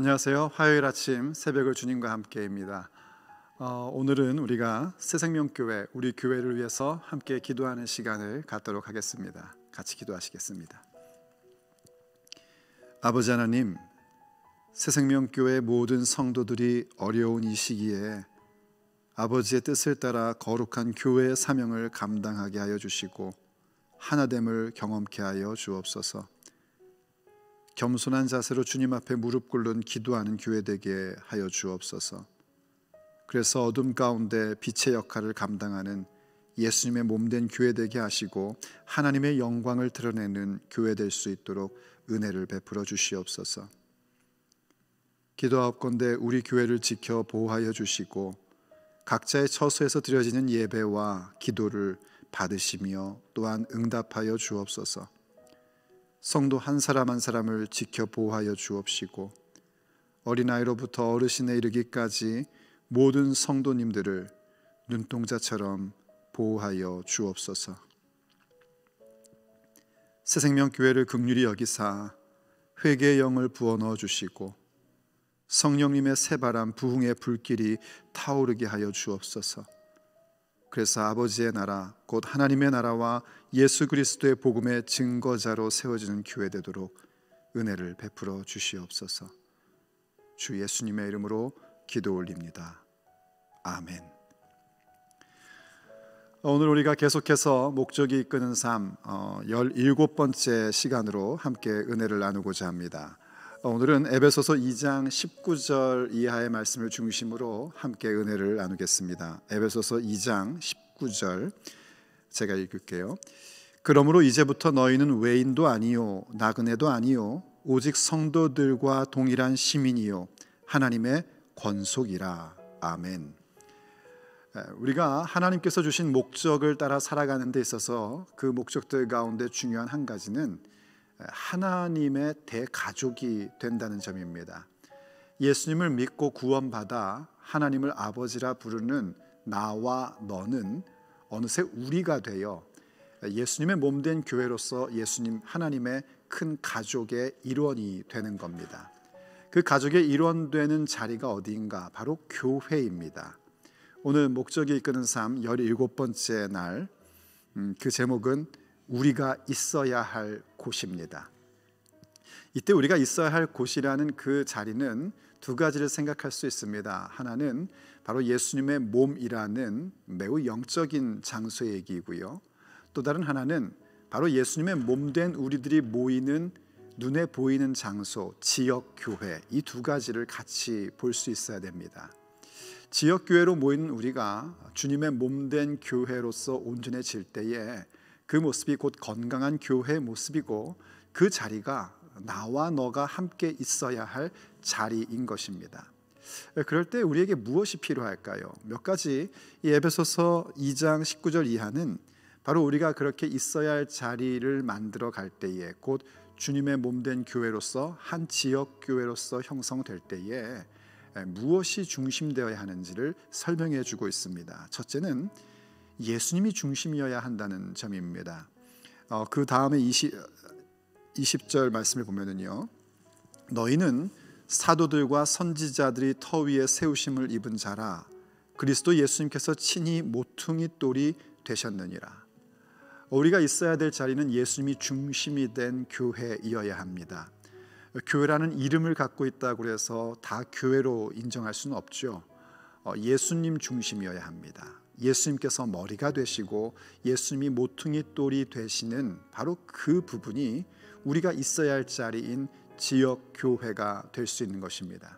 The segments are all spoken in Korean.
안녕하세요. 화요일 아침 새벽을 주님과 함께입니다. 오늘은 우리가 새생명교회, 우리 교회를 위해서 함께 기도하는 시간을 갖도록 하겠습니다. 같이 기도하시겠습니다. 아버지 하나님, 새생명교회 모든 성도들이 어려운 이 시기에 아버지의 뜻을 따라 거룩한 교회의 사명을 감당하게 하여 주시고 하나됨을 경험케 하여 주옵소서. 겸손한 자세로 주님 앞에 무릎 꿇는 기도하는 교회 되게 하여 주옵소서. 그래서 어둠 가운데 빛의 역할을 감당하는 예수님의 몸된 교회 되게 하시고 하나님의 영광을 드러내는 교회 될 수 있도록 은혜를 베풀어 주시옵소서. 기도하옵건대 우리 교회를 지켜 보호하여 주시고 각자의 처소에서 드려지는 예배와 기도를 받으시며 또한 응답하여 주옵소서. 성도 한 사람 한 사람을 지켜 보호하여 주옵시고 어린아이로부터 어르신에 이르기까지 모든 성도님들을 눈동자처럼 보호하여 주옵소서. 새생명교회를 긍휼히 여기사 회개의 영을 부어넣어 주시고 성령님의 새바람 부흥의 불길이 타오르게 하여 주옵소서. 그래서 아버지의 나라 곧 하나님의 나라와 예수 그리스도의 복음의 증거자로 세워지는 교회 되도록 은혜를 베풀어 주시옵소서. 주 예수님의 이름으로 기도 올립니다. 아멘. 오늘 우리가 계속해서 목적이 이끄는 삶 17번째 시간으로 함께 은혜를 나누고자 합니다. 오늘은 에베소서 2장 19절 이하의 말씀을 중심으로 함께 은혜를 나누겠습니다. 에베소서 2장 19절 제가 읽을게요. 그러므로 이제부터 너희는 외인도 아니요 나그네도 아니요 오직 성도들과 동일한 시민이요 하나님의 권속이라. 아멘. 우리가 하나님께서 주신 목적을 따라 살아가는 데 있어서 그 목적들 가운데 중요한 한 가지는 하나님의 대가족이 된다는 점입니다. 예수님을 믿고 구원받아 하나님을 아버지라 부르는 나와 너는 어느새 우리가 되어 예수님의 몸된 교회로서 예수님 하나님의 큰 가족의 일원이 되는 겁니다. 그 가족의 일원되는 자리가 어디인가? 바로 교회입니다. 오늘 목적이 이끄는 삶 17번째 날, 그 제목은 우리가 있어야 할 곳입니다. 이때 우리가 있어야 할 곳이라는 그 자리는 두 가지를 생각할 수 있습니다. 하나는 바로 예수님의 몸이라는 매우 영적인 장소의 얘기이고요. 또 다른 하나는 바로 예수님의 몸된 우리들이 모이는 눈에 보이는 장소, 지역교회, 이 두 가지를 같이 볼 수 있어야 됩니다. 지역교회로 모이는 우리가 주님의 몸된 교회로서 온전해질 때에 그 모습이 곧 건강한 교회의 모습이고 그 자리가 나와 너가 함께 있어야 할 자리인 것입니다. 그럴 때 우리에게 무엇이 필요할까요? 몇 가지 이 에베소서 2장 19절 이하는 바로 우리가 그렇게 있어야 할 자리를 만들어 갈 때에 곧 주님의 몸된 교회로서 한 지역교회로서 형성될 때에 무엇이 중심되어야 하는지를 설명해 주고 있습니다. 첫째는 예수님이 중심이어야 한다는 점입니다. 그 다음에 20절 말씀을 보면은요, 너희는 사도들과 선지자들이 터 위에 세우심을 입은 자라 그리스도 예수님께서 친히 모퉁이 돌이 되셨느니라. 우리가 있어야 될 자리는 예수님이 중심이 된 교회이어야 합니다. 교회라는 이름을 갖고 있다고 해서 다 교회로 인정할 수는 없죠. 예수님 중심이어야 합니다. 예수님께서 머리가 되시고 예수님이 모퉁이 돌이 되시는 바로 그 부분이 우리가 있어야 할 자리인 지역 교회가 될 수 있는 것입니다.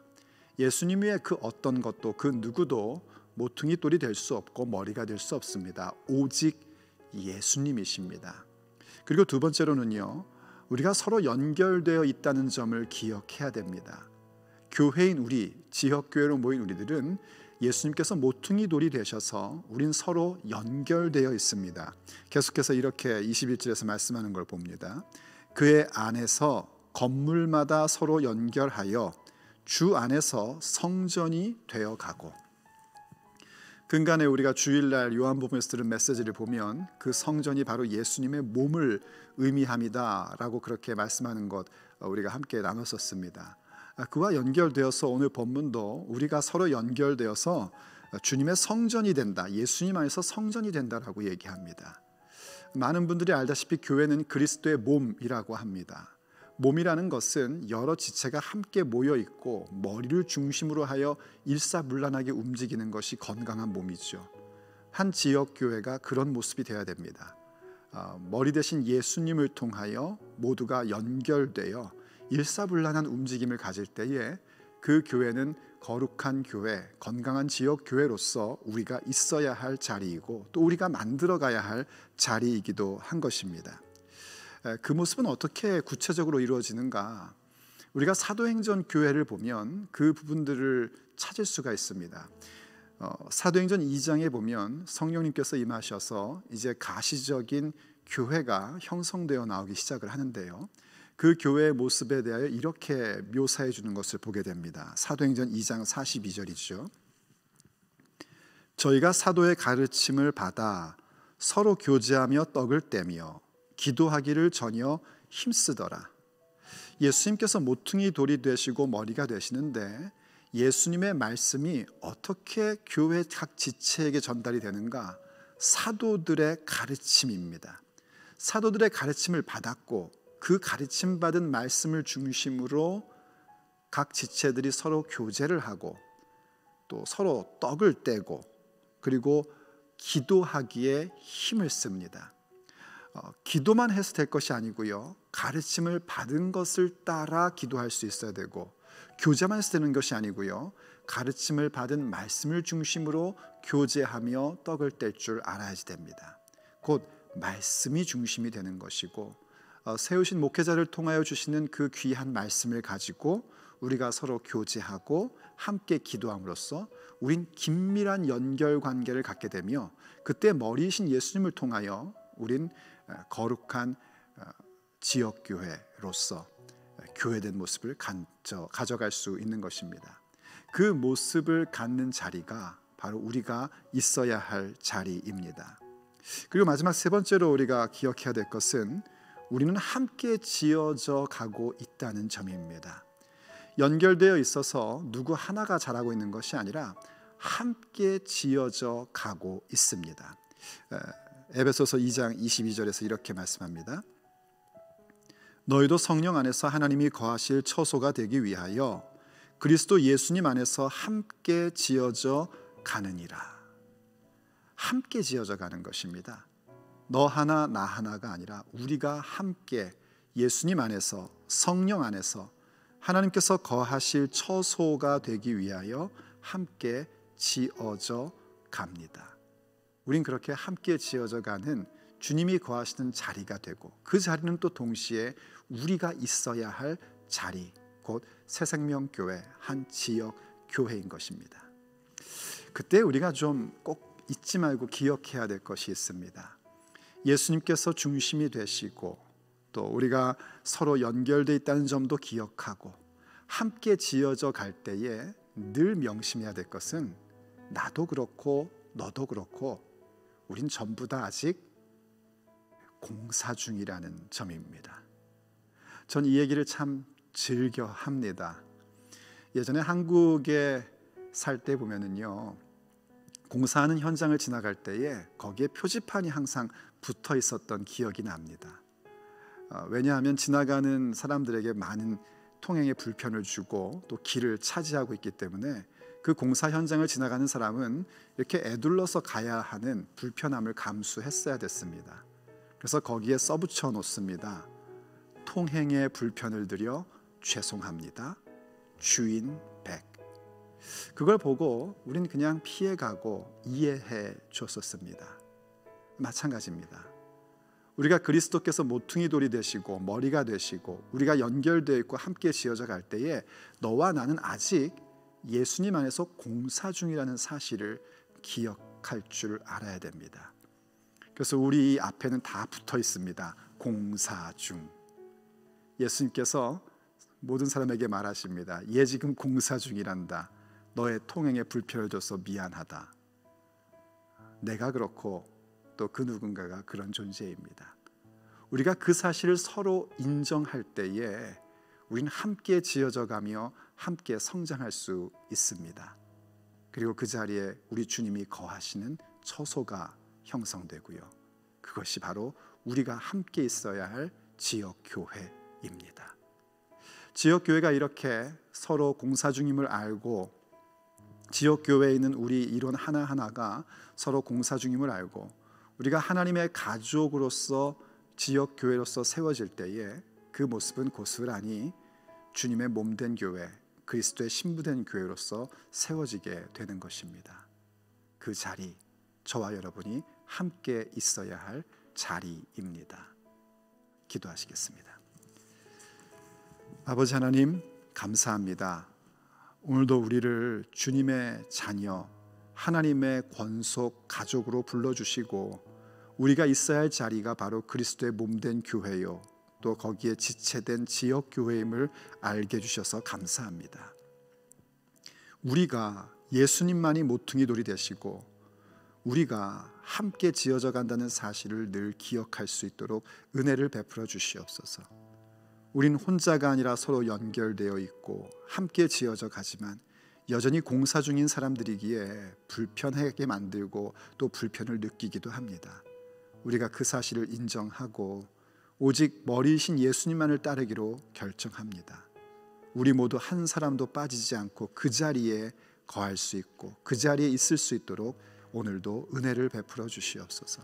예수님 외에 그 어떤 것도 그 누구도 모퉁이 돌이 될 수 없고 머리가 될 수 없습니다. 오직 예수님이십니다. 그리고 두 번째로는요, 우리가 서로 연결되어 있다는 점을 기억해야 됩니다. 교회인 우리, 지역교회로 모인 우리들은 예수님께서 모퉁이 돌이 되셔서 우린 서로 연결되어 있습니다. 계속해서 이렇게 21절에서 말씀하는 걸 봅니다. 그의 안에서 건물마다 서로 연결하여 주 안에서 성전이 되어가고. 근간에 우리가 주일날 요한복음에서 들은 메시지를 보면 그 성전이 바로 예수님의 몸을 의미합니다 라고 그렇게 말씀하는 것 우리가 함께 나눴었습니다. 그와 연결되어서 오늘 본문도 우리가 서로 연결되어서 주님의 성전이 된다, 예수님 안에서 성전이 된다라고 얘기합니다. 많은 분들이 알다시피 교회는 그리스도의 몸이라고 합니다. 몸이라는 것은 여러 지체가 함께 모여 있고 머리를 중심으로 하여 일사불란하게 움직이는 것이 건강한 몸이죠. 한 지역 교회가 그런 모습이 되어야 됩니다. 머리 대신 예수님을 통하여 모두가 연결되어 일사불란한 움직임을 가질 때에 그 교회는 거룩한 교회, 건강한 지역 교회로서 우리가 있어야 할 자리이고 또 우리가 만들어가야 할 자리이기도 한 것입니다. 그 모습은 어떻게 구체적으로 이루어지는가? 우리가 사도행전 교회를 보면 그 부분들을 찾을 수가 있습니다. 사도행전 2장에 보면 성령님께서 임하셔서 이제 가시적인 교회가 형성되어 나오기 시작을 하는데요, 그 교회의 모습에 대하여 이렇게 묘사해 주는 것을 보게 됩니다. 사도행전 2장 42절이죠. 저희가 사도의 가르침을 받아 서로 교제하며 떡을 떼며 기도하기를 전혀 힘쓰더라. 예수님께서 모퉁이 돌이 되시고 머리가 되시는데 예수님의 말씀이 어떻게 교회 각 지체에게 전달이 되는가? 사도들의 가르침입니다. 사도들의 가르침을 받았고 그 가르침 받은 말씀을 중심으로 각 지체들이 서로 교제를 하고 또 서로 떡을 떼고 그리고 기도하기에 힘을 씁니다. 기도만 해서 될 것이 아니고요, 가르침을 받은 것을 따라 기도할 수 있어야 되고, 교제만 해서 되는 것이 아니고요, 가르침을 받은 말씀을 중심으로 교제하며 떡을 뗄 줄 알아야지 됩니다. 곧 말씀이 중심이 되는 것이고, 세우신 목회자를 통하여 주시는 그 귀한 말씀을 가지고 우리가 서로 교제하고 함께 기도함으로써 우린 긴밀한 연결 관계를 갖게 되며, 그때 머리이신 예수님을 통하여 우린 거룩한 지역교회로서 교회된 모습을 가져갈 수 있는 것입니다. 그 모습을 갖는 자리가 바로 우리가 있어야 할 자리입니다. 그리고 마지막 세 번째로 우리가 기억해야 될 것은 우리는 함께 지어져 가고 있다는 점입니다. 연결되어 있어서 누구 하나가 잘하고 있는 것이 아니라 함께 지어져 가고 있습니다. 에베소서 2장 22절에서 이렇게 말씀합니다. 너희도 성령 안에서 하나님이 거하실 처소가 되기 위하여 그리스도 예수님 안에서 함께 지어져 가느니라. 함께 지어져 가는 것입니다. 너 하나 나 하나가 아니라 우리가 함께 예수님 안에서, 성령 안에서 하나님께서 거하실 처소가 되기 위하여 함께 지어져 갑니다. 우린 그렇게 함께 지어져 가는 주님이 거하시는 자리가 되고, 그 자리는 또 동시에 우리가 있어야 할 자리, 곧 새생명교회 한 지역 교회인 것입니다. 그때 우리가 좀 꼭 잊지 말고 기억해야 될 것이 있습니다. 예수님께서 중심이 되시고 또 우리가 서로 연결되어 있다는 점도 기억하고 함께 지어져 갈 때에 늘 명심해야 될 것은 나도 그렇고 너도 그렇고 우린 전부 다 아직 공사 중이라는 점입니다. 전 이 얘기를 참 즐겨 합니다. 예전에 한국에 살 때 보면은요, 공사하는 현장을 지나갈 때에 거기에 표지판이 항상 붙어 있었던 기억이 납니다. 왜냐하면 지나가는 사람들에게 많은 통행에 불편을 주고 또 길을 차지하고 있기 때문에 그 공사 현장을 지나가는 사람은 이렇게 애둘러서 가야 하는 불편함을 감수했어야 됐습니다. 그래서 거기에 써붙여 놓습니다. 통행에 불편을 드려 죄송합니다. 주인 백. 그걸 보고 우린 그냥 피해가고 이해해 줬었습니다. 마찬가지입니다. 우리가 그리스도께서 모퉁이 돌이 되시고 머리가 되시고 우리가 연결되어 있고 함께 지어져 갈 때에 너와 나는 아직 예수님 안에서 공사 중이라는 사실을 기억할 줄 알아야 됩니다. 그래서 우리 앞에는 다 붙어 있습니다. 공사 중. 예수님께서 모든 사람에게 말하십니다. 얘 지금 공사 중이란다. 너의 통행에 불편을 줘서 미안하다. 내가 그렇고 또 그 누군가가 그런 존재입니다. 우리가 그 사실을 서로 인정할 때에 우리는 함께 지어져 가며 함께 성장할 수 있습니다. 그리고 그 자리에 우리 주님이 거하시는 처소가 형성되고요. 그것이 바로 우리가 함께 있어야 할 지역교회입니다. 지역교회가 이렇게 서로 공사 중임을 알고, 지역교회에 있는 우리 일원 하나하나가 서로 공사 중임을 알고, 우리가 하나님의 가족으로서 지역교회로서 세워질 때에 그 모습은 고스란히 주님의 몸된 교회, 그리스도의 신부된 교회로서 세워지게 되는 것입니다. 그 자리, 저와 여러분이 함께 있어야 할 자리입니다. 기도하시겠습니다. 아버지 하나님, 감사합니다. 오늘도 우리를 주님의 자녀, 하나님의 권속 가족으로 불러주시고, 우리가 있어야 할 자리가 바로 그리스도의 몸된 교회요, 또 거기에 지체된 지역교회임을 알게 해주셔서 감사합니다. 우리가 예수님만이 모퉁이 돌이 되시고 우리가 함께 지어져 간다는 사실을 늘 기억할 수 있도록 은혜를 베풀어 주시옵소서. 우린 혼자가 아니라 서로 연결되어 있고 함께 지어져 가지만 여전히 공사 중인 사람들이기에 불편하게 만들고 또 불편을 느끼기도 합니다. 우리가 그 사실을 인정하고 오직 머리이신 예수님만을 따르기로 결정합니다. 우리 모두 한 사람도 빠지지 않고 그 자리에 거할 수 있고 그 자리에 있을 수 있도록 오늘도 은혜를 베풀어 주시옵소서.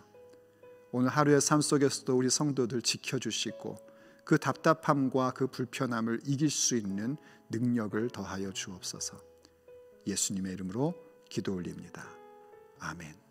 오늘 하루의 삶 속에서도 우리 성도들 지켜주시고 그 답답함과 그 불편함을 이길 수 있는 능력을 더하여 주옵소서. 예수님의 이름으로 기도 올립니다. 아멘.